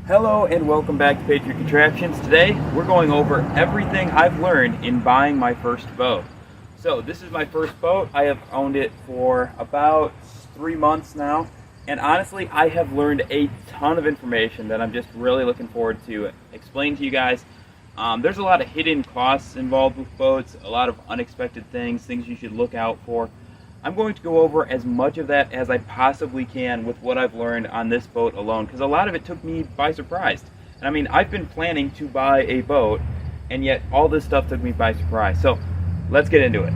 Hello and welcome back to Patriot Contraptions. Today we're going over everything I've learned in buying my first boat. So this is my first boat. I have owned it for about 3 months now, and honestly I have learned a ton of information that I'm just really looking forward to explain to you guys. There's a lot of hidden costs involved with boats, a lot of unexpected things you should look out for. I'm going to go over as much of that as I possibly can with what I've learned on this boat alone, because a lot of it took me by surprise. And I mean, I've been planning to buy a boat, and yet all this stuff took me by surprise. So let's get into it.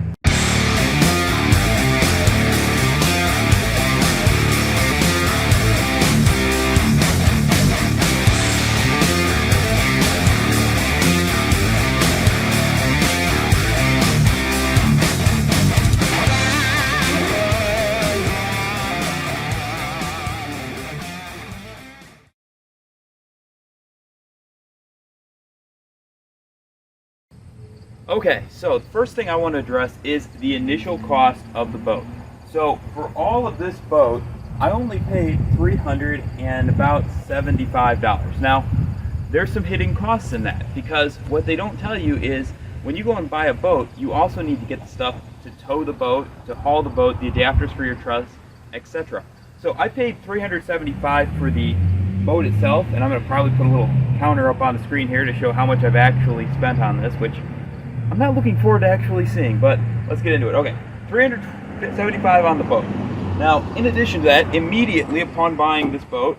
Okay, so the first thing I want to address is the initial cost of the boat. So for all of this boat, I only paid $375. Now, there's some hidden costs in that, because what they don't tell you is when you go and buy a boat, you also need to get the stuff to tow the boat, to haul the boat, the adapters for your truss, etc. So I paid $375 for the boat itself, and I'm going to probably put a little counter up on the screen here to show how much I've actually spent on this, which I'm not looking forward to actually seeing, but let's get into it. Okay, $375 on the boat. Now, in addition to that, immediately upon buying this boat,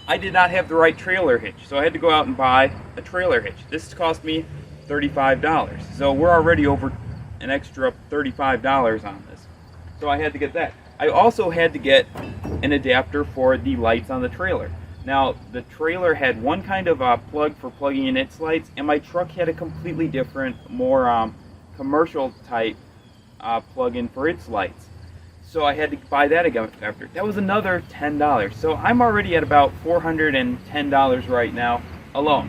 I did not have the right trailer hitch, so I had to go out and buy a trailer hitch. This cost me $35, so we're already over an extra $35 on this. So I had to get that. I also had to get an adapter for the lights on the trailer. Now, the trailer had one kind of plug for plugging in its lights, and my truck had a completely different, more commercial type plug-in for its lights. So I had to buy that again after. That was another $10. So I'm already at about $410 right now alone.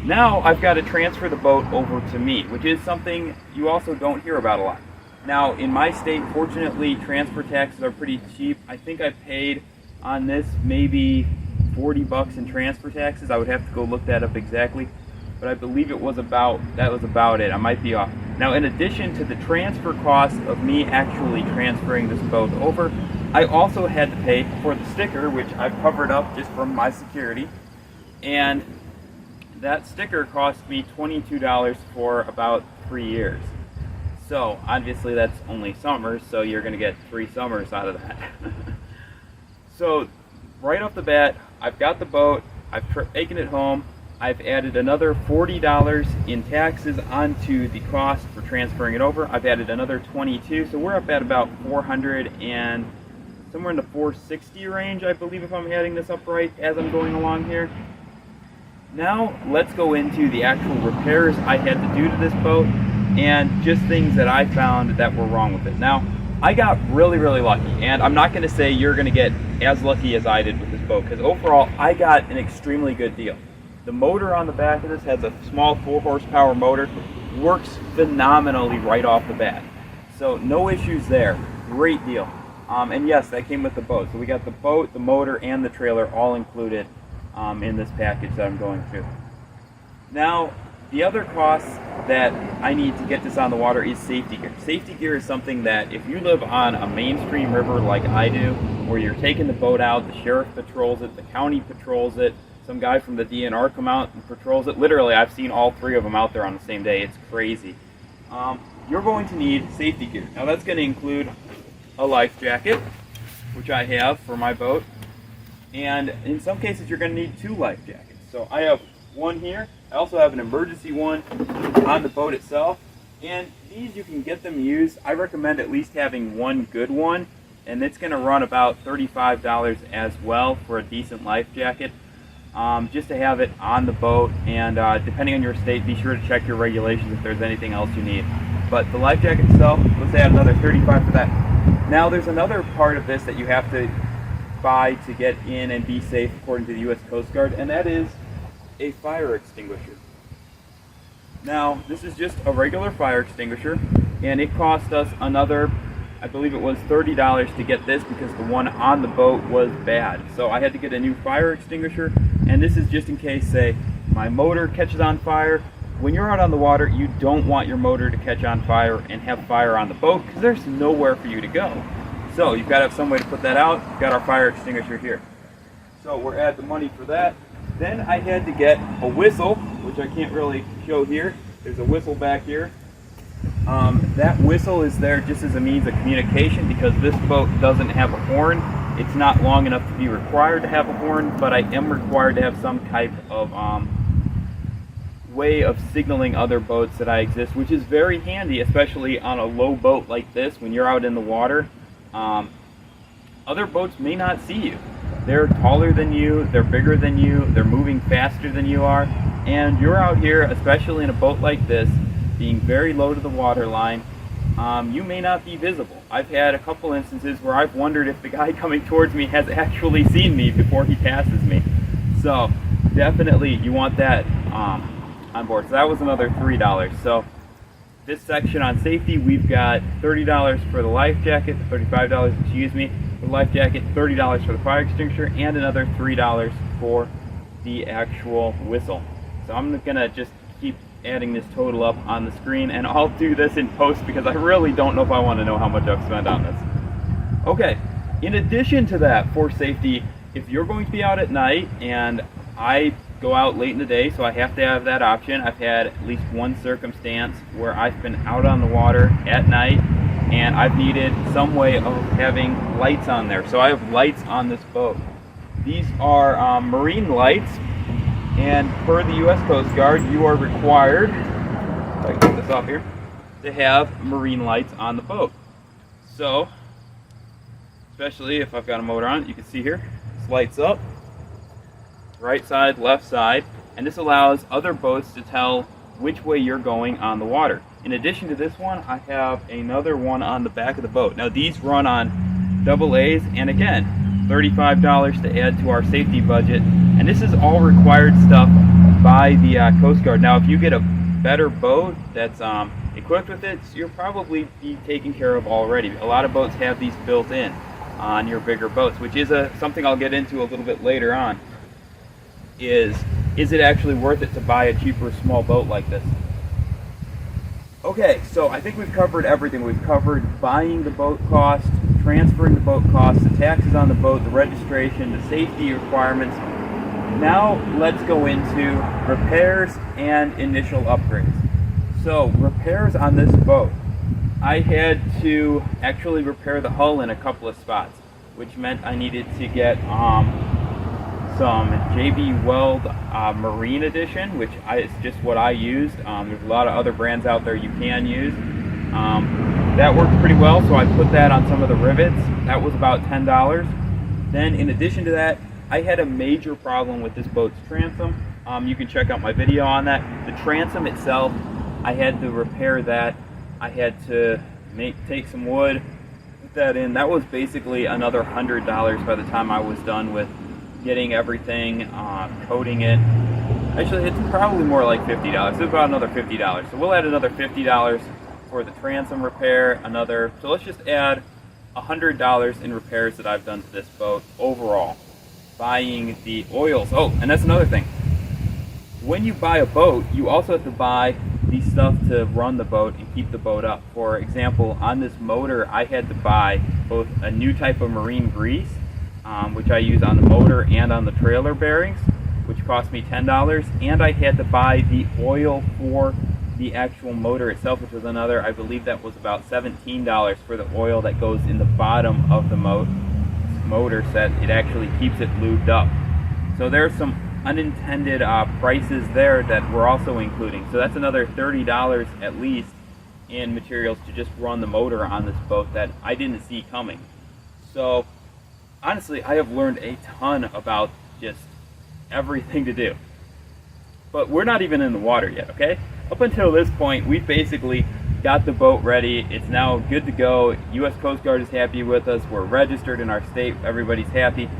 Now I've got to transfer the boat over to me, which is something you also don't hear about a lot. Now, in my state, fortunately, transfer taxes are pretty cheap. I think I paid on this maybe $40 in transfer taxes. I would have to go look that up exactly, but I believe that was about it. I might be off. Now, in addition to the transfer cost of me actually transferring this boat over, I also had to pay for the sticker, which I've covered up just from my security, and that sticker cost me $22 for about 3 years. So obviously that's only summers, so you're going to get 3 summers out of that. So right off the bat, I've got the boat, I've taken it home, I've added another $40 in taxes onto the cost for transferring it over. I've added another $22, so we're up at about 400 and somewhere in the 460 range, I believe, if I'm adding this up right as I'm going along here. Now let's go into the actual repairs I had to do to this boat and just things that I found that were wrong with it. Now, I got really lucky, and I'm not going to say you're going to get as lucky as I did with this boat, because overall I got an extremely good deal. The motor on the back of this has a small 4 horsepower motor, works phenomenally right off the bat, so no issues there. Great deal. And yes, that came with the boat, so we got the boat, the motor, and the trailer all included in this package that I'm going through. Now, the other cost that I need to get this on the water is safety gear. Safety gear is something that if you live on a mainstream river like I do, where you're taking the boat out, the sheriff patrols it, the county patrols it, some guy from the DNR come out and patrols it. Literally, I've seen all 3 of them out there on the same day. It's crazy. You're going to need safety gear. Now that's going to include a life jacket, which I have for my boat, and in some cases you're going to need 2 life jackets. So I have one here. I also have an emergency one on the boat itself, and these you can get them used. I recommend at least having one good one, and it's going to run about $35 as well for a decent life jacket, just to have it on the boat. And depending on your state, be sure to check your regulations if there's anything else you need. But the life jacket itself, let's add another $35 for that. Now there's another part of this that you have to buy to get in and be safe according to the U.S. Coast Guard, and that is a fire extinguisher. Now, this is just a regular fire extinguisher, and it cost us another, I believe it was $30 to get this because the one on the boat was bad. So I had to get a new fire extinguisher, and this is just in case, say, my motor catches on fire. When you're out on the water, you don't want your motor to catch on fire and have fire on the boat because there's nowhere for you to go. So you've got to have some way to put that out. We've got our fire extinguisher here. So we're at the money for that. Then I had to get a whistle, which I can't really show here. There's a whistle back here. That whistle is there just as a means of communication because this boat doesn't have a horn. It's not long enough to be required to have a horn, but I am required to have some type of way of signaling other boats that I exist, which is very handy, especially on a low boat like this when you're out in the water. Other boats may not see you. They're taller than you, they're bigger than you, they're moving faster than you are, and you're out here, especially in a boat like this, being very low to the water line. You may not be visible. I've had a couple instances where I've wondered if the guy coming towards me has actually seen me before he passes me. So definitely you want that on board. So that was another $3. So this section on safety, we've got $30 for the life jacket, $35, excuse me, for the life jacket, $30 for the fire extinguisher, and another $3 for the actual whistle. So I'm gonna just keep adding this total up on the screen, and I'll do this in post because I really don't know if I want to know how much I've spent on this. Okay, in addition to that, for safety, if you're going to be out at night, and I go out late in the day, so I have to have that option. I've had at least one circumstance where I've been out on the water at night and I've needed some way of having lights on there. So I have lights on this boat. These are marine lights, and per the U.S. Coast Guard, you are required, if I can get this off here, to have marine lights on the boat. So, especially if I've got a motor on it, you can see here, this lights up, right side, left side, and this allows other boats to tell which way you're going on the water. In addition to this one, I have another one on the back of the boat. Now these run on AA's, and again, $35 to add to our safety budget, and this is all required stuff by the Coast Guard. Now if you get a better boat that's equipped with it, you'll probably be taken care of already. A lot of boats have these built in on your bigger boats, which is something I'll get into a little bit later on. Is it actually worth it to buy a cheaper small boat like this? Okay, so I think we've covered everything. We've covered buying the boat cost, transferring the boat cost, the taxes on the boat, the registration, the safety requirements. Now let's go into repairs and initial upgrades. So repairs on this boat. I had to actually repair the hull in a couple of spots, which meant I needed to get some JB Weld Marine Edition, which is just what I used. There's a lot of other brands out there you can use. That worked pretty well, so I put that on some of the rivets. That was about $10. Then in addition to that, I had a major problem with this boat's transom. You can check out my video on that. The transom itself, I had to repair that. I had to take some wood, put that in. That was basically another $100 by the time I was done with getting everything, coating it. Actually, it's probably more like $50. It's about another $50. So we'll add another $50 for the transom repair, so let's just add $100 in repairs that I've done to this boat overall. Buying the oils. Oh, and that's another thing. When you buy a boat, you also have to buy the stuff to run the boat and keep the boat up. For example, on this motor, I had to buy both a new type of marine grease, which I use on the motor and on the trailer bearings, which cost me $10, and I had to buy the oil for the actual motor itself, which was another, I believe that was about $17 for the oil that goes in the bottom of the motor set. It actually keeps it lubed up. So there's some unintended prices there that we're also including. So that's another $30 at least in materials to just run the motor on this boat that I didn't see coming. So honestly, I have learned a ton about just everything to do. But we're not even in the water yet, okay? Up until this point, we've basically got the boat ready. It's now good to go. U.S. Coast Guard is happy with us. We're registered in our state. Everybody's happy.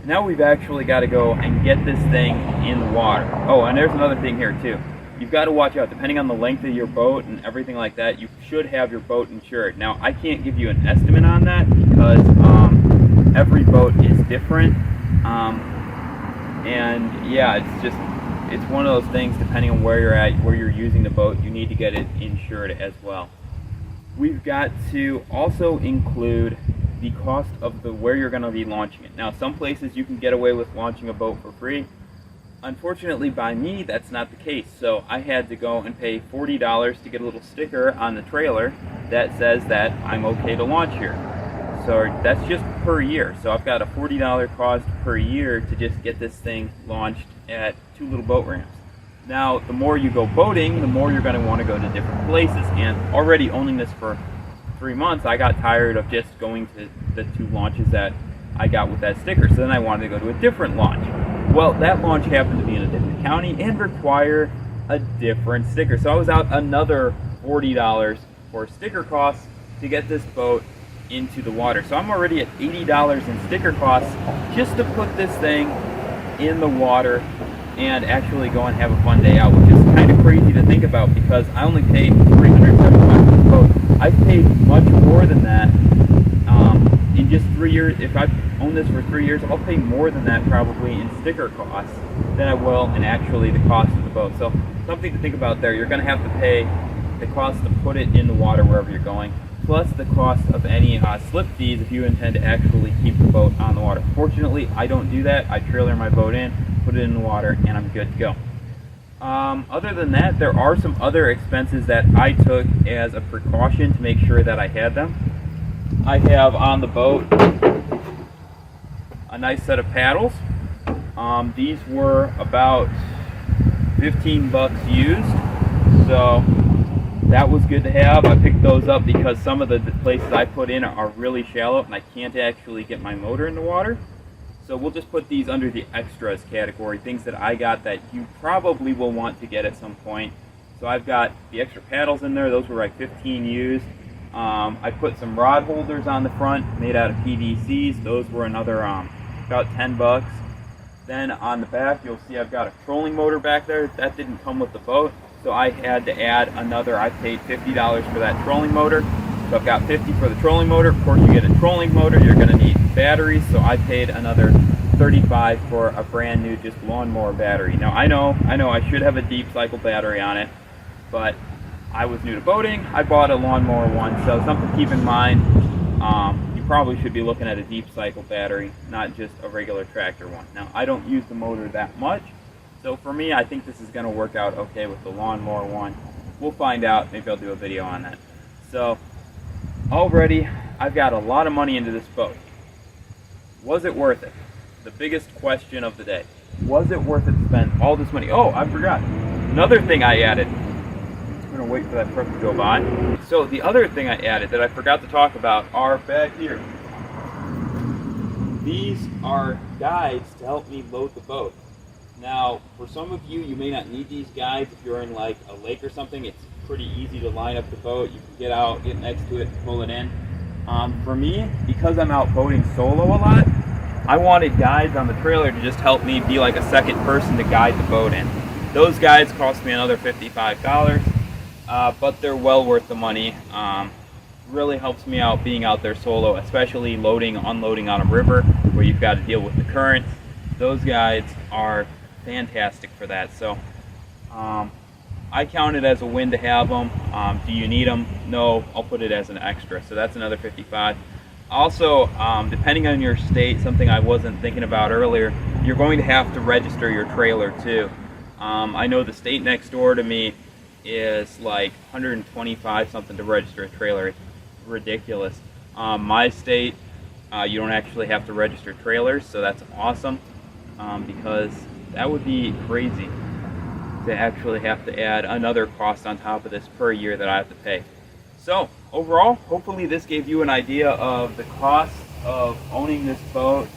Now we've actually got to go and get this thing in the water. Oh, and there's another thing here too. you've got to watch out. Depending on the length of your boat and everything like that, you should have your boat insured. Now, I can't give you an estimate on that because every boat is different. And yeah, it's one of those things, depending on where you're at, where you're using the boat, you need to get it insured as well. We've got to also include the cost of where you're going to be launching it. Now, some places you can get away with launching a boat for free. Unfortunately, by me, that's not the case. So I had to go and pay $40 to get a little sticker on the trailer that says that I'm okay to launch here. So that's just per year. So I've got a $40 cost per year to just get this thing launched at 2 little boat ramps. Now, the more you go boating, the more you're going to want to go to different places. And already owning this for 3 months, I got tired of just going to the 2 launches that I got with that sticker. So then I wanted to go to a different launch. Well, that launch happened to be in a different county and require a different sticker. So I was out another $40 for sticker costs to get this boat into the water. So I'm already at $80 in sticker costs just to put this thing in the water and actually go and have a fun day out, which is kind of crazy to think about because I only paid $375 for the boat. I've paid much more than that in just 3 years. If I've owned this for 3 years, I'll pay more than that probably in sticker costs than I will in actually the cost of the boat. So something to think about there. You're going to have to pay the cost to put it in the water wherever you're going, plus the cost of any slip fees if you intend to actually keep the boat on the water. Fortunately, I don't do that. I trailer my boat in, put it in the water, and I'm good to go. Other than that, there are some other expenses that I took as a precaution to make sure that I had them. I have on the boat a nice set of paddles. These were about 15 bucks used, so that was good to have. I picked those up because some of the places I put in are really shallow and I can't actually get my motor in the water. So we'll just put these under the extras category, things that I got that you probably will want to get at some point. So I've got the extra paddles in there. Those were like 15 used. I put some rod holders on the front made out of PVCs. Those were another about 10 bucks. Then on the back, you'll see I've got a trolling motor back there. That didn't come with the boat, so I had to add another. I paid $50 for that trolling motor. So I've got $50 for the trolling motor. Of course, you get a trolling motor, you're going to need batteries, so I paid another $35 for a brand new just lawnmower battery. Now I know I should have a deep cycle battery on it, but I was new to boating. I bought a lawnmower one, so something to keep in mind. You probably should be looking at a deep cycle battery, not just a regular tractor one. Now I don't use the motor that much, so for me I think this is going to work out okay with the lawnmower one. We'll find out. Maybe I'll do a video on that. So already I've got a lot of money into this boat. Was it worth it? The biggest question of the day. Was it worth it to spend all this money? Oh, I forgot. Another thing I added. I'm going to wait for that truck to go by. So the other thing I added that I forgot to talk about are back here. These are guides to help me load the boat. Now, for some of you, you may not need these guides. If you're in like a lake or something, it's pretty easy to line up the boat. You can get out, get next to it, pull it in. For me, because I'm out boating solo a lot, I wanted guides on the trailer to just help me be like a second person to guide the boat in. Those guides cost me another $55, but they're well worth the money. Really helps me out being out there solo, especially loading, unloading on a river where you've got to deal with the currents. Those guides are fantastic for that. So I count it as a win to have them. Do you need them? No, I'll put it as an extra. So that's another $55. Also, depending on your state, something I wasn't thinking about earlier, you're going to have to register your trailer too. I know the state next door to me is like $125 something to register a trailer. It's ridiculous. My state, you don't actually have to register trailers, so that's awesome, because that would be crazy to actually have to add another cost on top of this per year that I have to pay. So overall, hopefully this gave you an idea of the cost of owning this boat.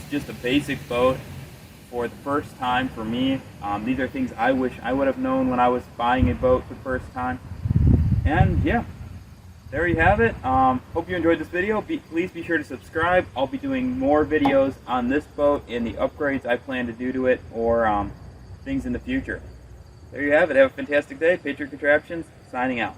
Just a basic boat for the first time for me. These are things I wish I would have known when I was buying a boat for the first time. And yeah, there you have it. Hope you enjoyed this video. Please be sure to subscribe. I'll be doing more videos on this boat and the upgrades I plan to do to it, or things in the future. There you have it. Have a fantastic day. Patriot Contraptions, signing out.